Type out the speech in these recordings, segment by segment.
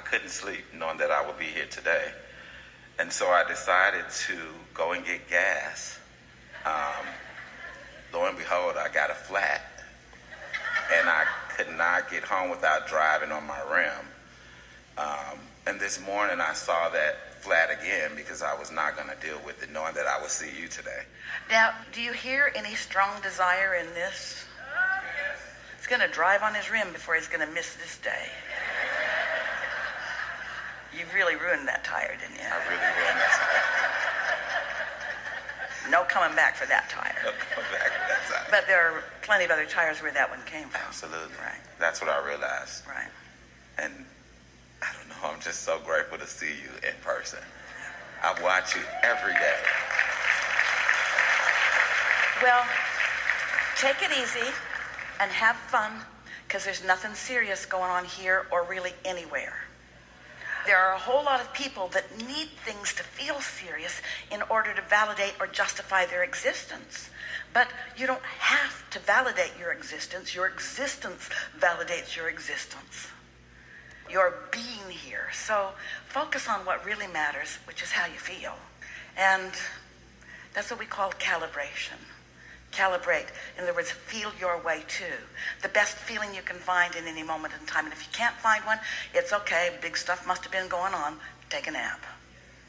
couldn't sleep knowing that I would be here today. And so I decided to go and get gas. Lo and behold, I got a flat. And I could not get home without driving on my rim. And this morning I saw that flat again because I was not going to deal with it knowing that I would see you today. Now, do you hear any strong desire in this? He's going to drive on his rim before he's going to miss this day. You really ruined that tire, didn't you? I really ruined that tire. No coming back for that tire. No coming back for that tire. But there are plenty of other tires where that one came from. Absolutely. Right. That's what I realized. Right. And I don't know, I'm just so grateful to see you in person. I watch you every day. Well, take it easy and have fun, because there's nothing serious going on here or really anywhere. There are a whole lot of people that need things to feel serious in order to validate or justify their existence. But you don't have to validate your existence. Your existence validates your existence. You're being here. So focus on what really matters, which is how you feel. And that's what we call calibration. Calibrate. In other words, feel your way to the best feeling you can find in any moment in time. And if you can't find one, it's okay. Big stuff must have been going on. Take a nap.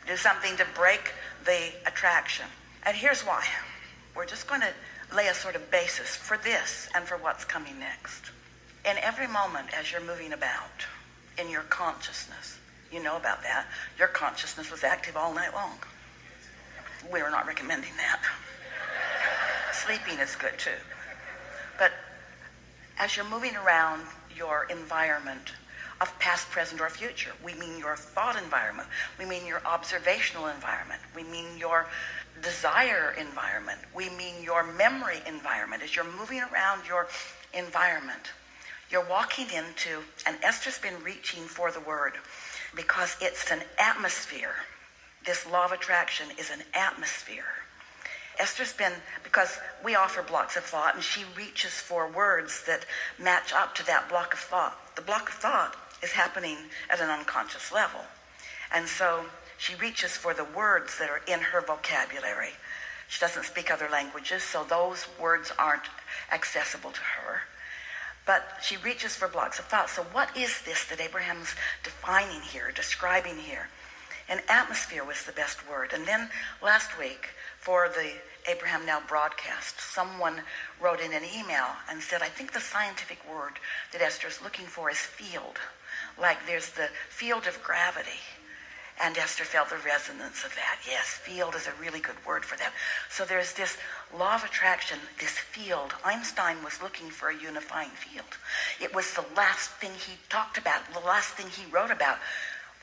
Do something to break the attraction. And here's why. We're just going to lay a sort of basis for this and for what's coming next. In every moment as you're moving about in your consciousness, you know about that. Your consciousness was active all night long. We're not recommending that. Sleeping is good too. But as you're moving around your environment of past, present, or future, we mean your thought environment, we mean your observational environment, we mean your desire environment, we mean your memory environment. As you're moving around your environment, you're walking into, and Esther's been reaching for the word because it's an atmosphere. This law of attraction is an atmosphere. Esther's been, because we offer blocks of thought, and she reaches for words that match up to that block of thought. The block of thought is happening at an unconscious level. And so she reaches for the words that are in her vocabulary. She doesn't speak other languages, so those words aren't accessible to her. But she reaches for blocks of thought. So what is this that Abraham's defining here, describing here? An atmosphere was the best word. And then last week, for the Abraham Now broadcast, someone wrote in an email and said, I think the scientific word that Esther's looking for is field. Like there's the field of gravity. And Esther felt the resonance of that. Yes, field is a really good word for that. So there's this law of attraction, this field. Einstein was looking for a unifying field. It was the last thing he talked about, the last thing he wrote about.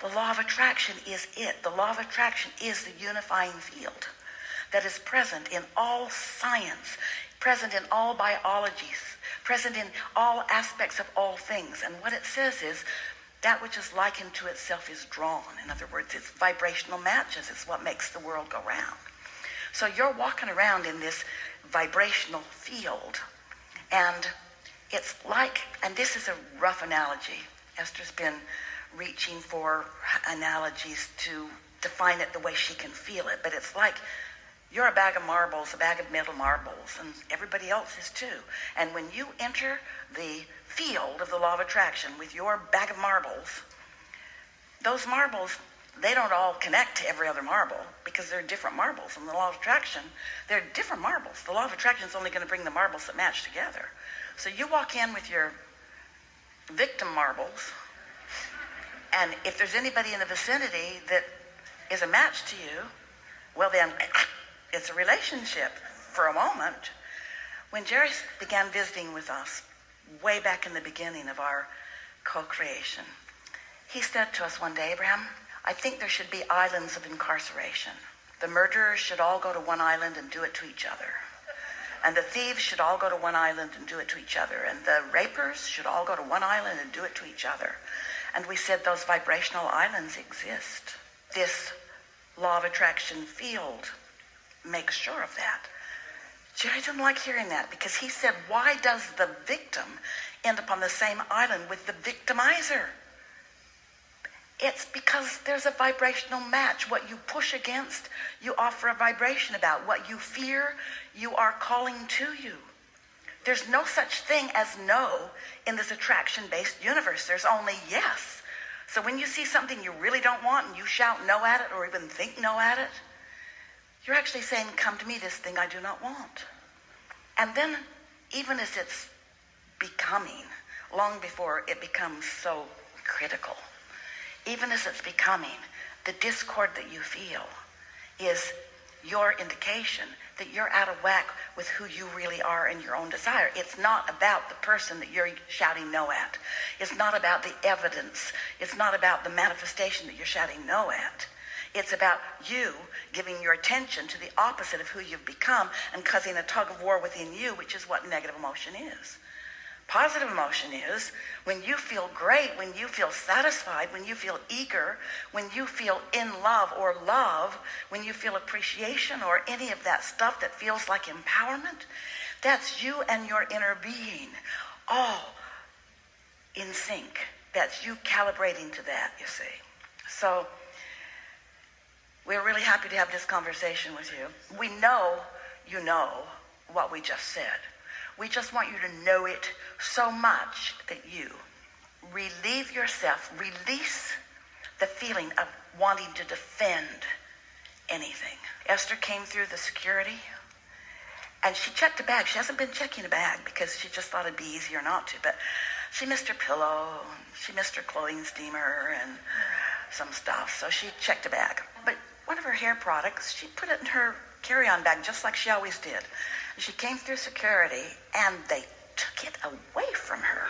The law of attraction is it. The law of attraction is the unifying field that is present in all science, present in all biologies, present in all aspects of all things. And what it says is, that which is likened to itself is drawn. In other words, it's vibrational matches. It's what makes the world go round. So you're walking around in this vibrational field. And it's like, and this is a rough analogy. Esther's been reaching for analogies to define it the way she can feel it. But it's like you're a bag of marbles, a bag of metal marbles, and everybody else is too. And when you enter the field of the law of attraction with your bag of marbles, those marbles, they don't all connect to every other marble because they're different marbles. In the law of attraction, they're different marbles. The law of attraction is only going to bring the marbles that match together. So you walk in with your victim marbles, and if there's anybody in the vicinity that is a match to you, well then, it's a relationship for a moment. When Jerry began visiting with us, way back in the beginning of our co-creation, he said to us one day, Abraham, I think there should be islands of incarceration. The murderers should all go to one island and do it to each other. And the thieves should all go to one island and do it to each other. And the rapers should all go to one island and do it to each other. And we said those vibrational islands exist. This law of attraction field makes sure of that. Jerry didn't like hearing that because he said, why does the victim end up on the same island with the victimizer? It's because there's a vibrational match. What you push against, you offer a vibration about. What you fear, you are calling to you. There's no such thing as no in this attraction-based universe. There's only yes. So when you see something you really don't want and you shout no at it or even think no at it, you're actually saying, come to me, this thing I do not want. And then, even as it's becoming, long before it becomes so critical, even as it's becoming, the discord that you feel is your indication that you're out of whack with who you really are and your own desire. It's not about the person that you're shouting no at. It's not about the evidence. It's not about the manifestation that you're shouting no at. It's about you giving your attention to the opposite of who you've become and causing a tug of war within you, which is what negative emotion is. Positive emotion is when you feel great, when you feel satisfied, when you feel eager, when you feel in love or love, when you feel appreciation or any of that stuff that feels like empowerment. That's you and your inner being all in sync. That's you calibrating to that, you see. So we're really happy to have this conversation with you. We know you know what we just said. We just want you to know it so much that you relieve yourself, release the feeling of wanting to defend anything. Esther came through the security and she checked a bag. She hasn't been checking a bag because she just thought it'd be easier not to, but she missed her pillow, she missed her clothing steamer and some stuff, so she checked a bag. But one of her hair products, she put it in her carry-on bag just like she always did. She came through security, and they took it away from her.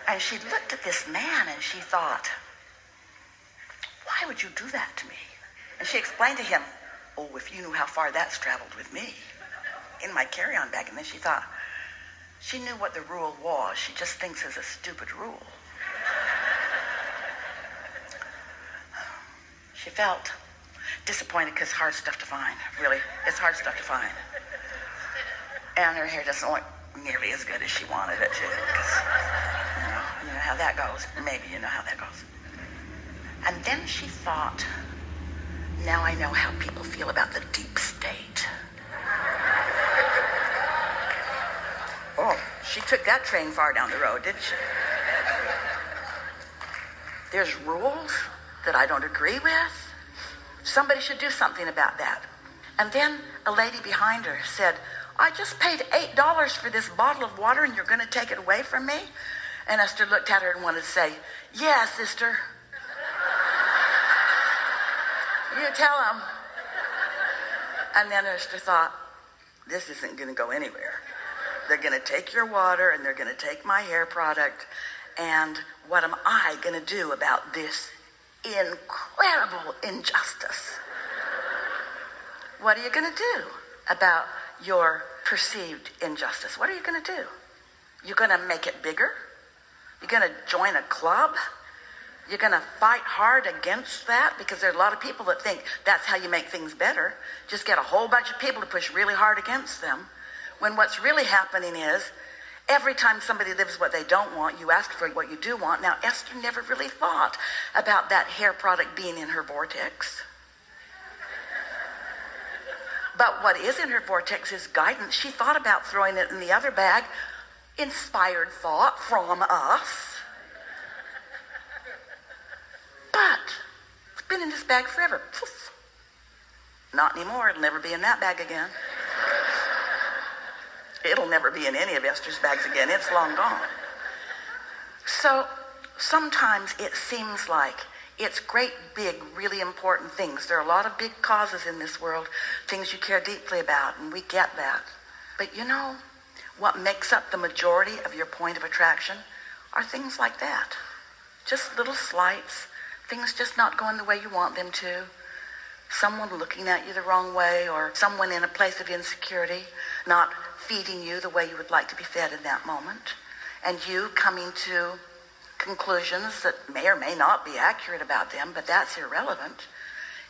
And she looked at this man, and she thought, why would you do that to me? And she explained to him, oh, if you knew how far that's traveled with me, in my carry-on bag. And then she thought, she knew what the rule was. She just thinks it's a stupid rule. She felt disappointed because hard stuff to find, really. It's hard stuff to find. And her hair doesn't look nearly as good as she wanted it to, because you know how that goes. Maybe you know how that goes. And then she thought, now I know how people feel about the deep state. Oh, she took that train far down the road, didn't she? There's rules that I don't agree with. Somebody should do something about that. And then a lady behind her said, I just paid $8 for this bottle of water and you're going to take it away from me? And Esther looked at her and wanted to say, yeah, sister. You tell them. And then Esther thought, this isn't going to go anywhere. They're going to take your water and they're going to take my hair product. And what am I going to do about this incredible injustice? What are you going to do about your perceived injustice? What are you going to do? You're going to make it bigger? You're going to join a club? You're going to fight hard against that? Because there are a lot of people that think that's how you make things better. Just get a whole bunch of people to push really hard against them. When what's really happening is, every time somebody lives what they don't want, you ask for what you do want. Now, Esther never really thought about that hair product being in her vortex. But what is in her vortex is guidance. She thought about throwing it in the other bag. Inspired thought from us. But it's been in this bag forever. Poof. Not anymore. It'll never be in that bag again. It'll never be in any of Esther's bags again. It's long gone. So sometimes it seems like it's great, big, really important things. There are a lot of big causes in this world, things you care deeply about, and we get that. But you know, what makes up the majority of your point of attraction are things like that. Just little slights, things just not going the way you want them to. Someone looking at you the wrong way, or someone in a place of insecurity not feeding you the way you would like to be fed in that moment, and you coming to conclusions that may or may not be accurate about them, but that's irrelevant.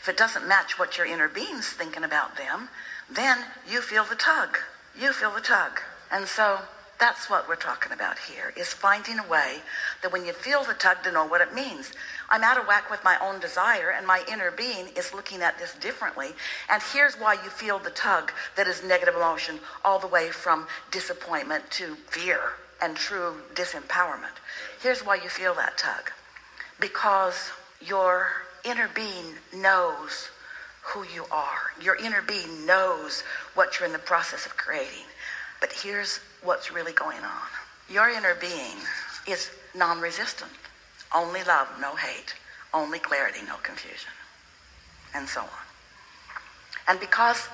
If it doesn't match what your inner being's thinking about them, then you feel the tug. You feel the tug. And so That's what we're talking about here, is finding a way that when you feel the tug, to know what it means. I'm out of whack with my own desire, and my inner being is looking at this differently. And here's why you feel the tug that is negative emotion, all the way from disappointment to fear and true disempowerment. Here's why you feel that tug. Because your inner being knows who you are. Your inner being knows what you're in the process of creating. But here's what's really going on. Your inner being is non-resistant. Only love, no hate. Only clarity, no confusion. And so on. And because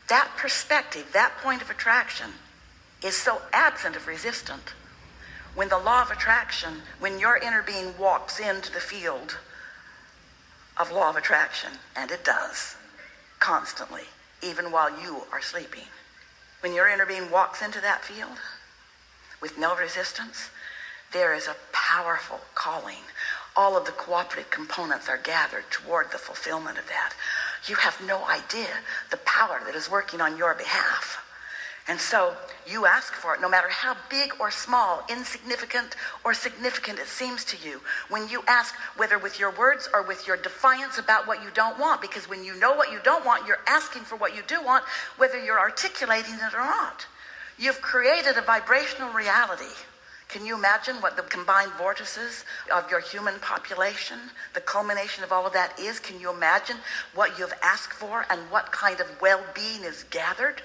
that perspective, that point of attraction, is so absent of resistance, when the law of attraction, when your inner being walks into the field of law of attraction, and it does, constantly, even while you are sleeping, when your inner being walks into that field with no resistance, there is a powerful calling. All of the cooperative components are gathered toward the fulfillment of that. You have no idea the power that is working on your behalf. And so you ask for it, no matter how big or small, insignificant or significant it seems to you. When you ask, whether with your words or with your defiance about what you don't want, because when you know what you don't want, you're asking for what you do want, whether you're articulating it or not. You've created a vibrational reality. Can you imagine what the combined vortices of your human population, the culmination of all of that is? Can you imagine what you've asked for and what kind of well-being is gathered?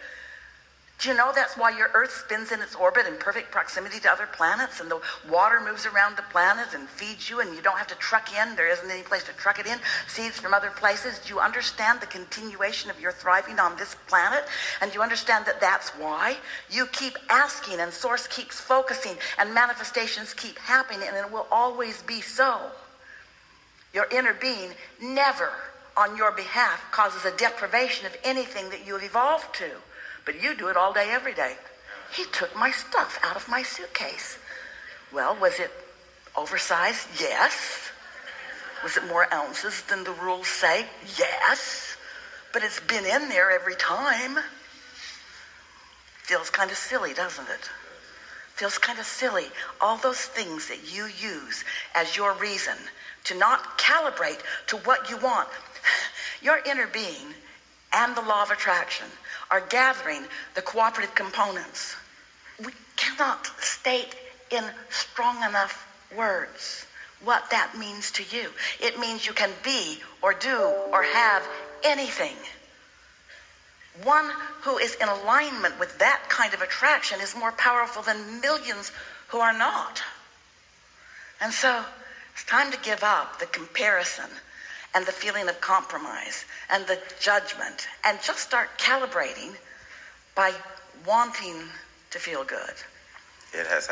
Do you know that's why your Earth spins in its orbit in perfect proximity to other planets, and the water moves around the planet and feeds you, and you don't have to truck in? There isn't any place to truck it in. Seeds from other places. Do you understand the continuation of your thriving on this planet? And do you understand that that's why you keep asking, and Source keeps focusing, and manifestations keep happening, and it will always be so. Your inner being never, on your behalf, causes a deprivation of anything that you have evolved to. But you do it all day, every day. He took my stuff out of my suitcase. Well, was it oversized? Yes. Was it more ounces than the rules say? Yes. But it's been in there every time. Feels kind of silly, doesn't it? Feels kind of silly. All those things that you use as your reason to not calibrate to what you want. Your inner being and the law of attraction are gathering the cooperative components. We cannot state in strong enough words what that means to you. It means you can be or do or have anything. One who is in alignment with that kind of attraction is more powerful than millions who are not. And so it's time to give up the comparison and the feeling of compromise and the judgment, and just start calibrating by wanting to feel good. It has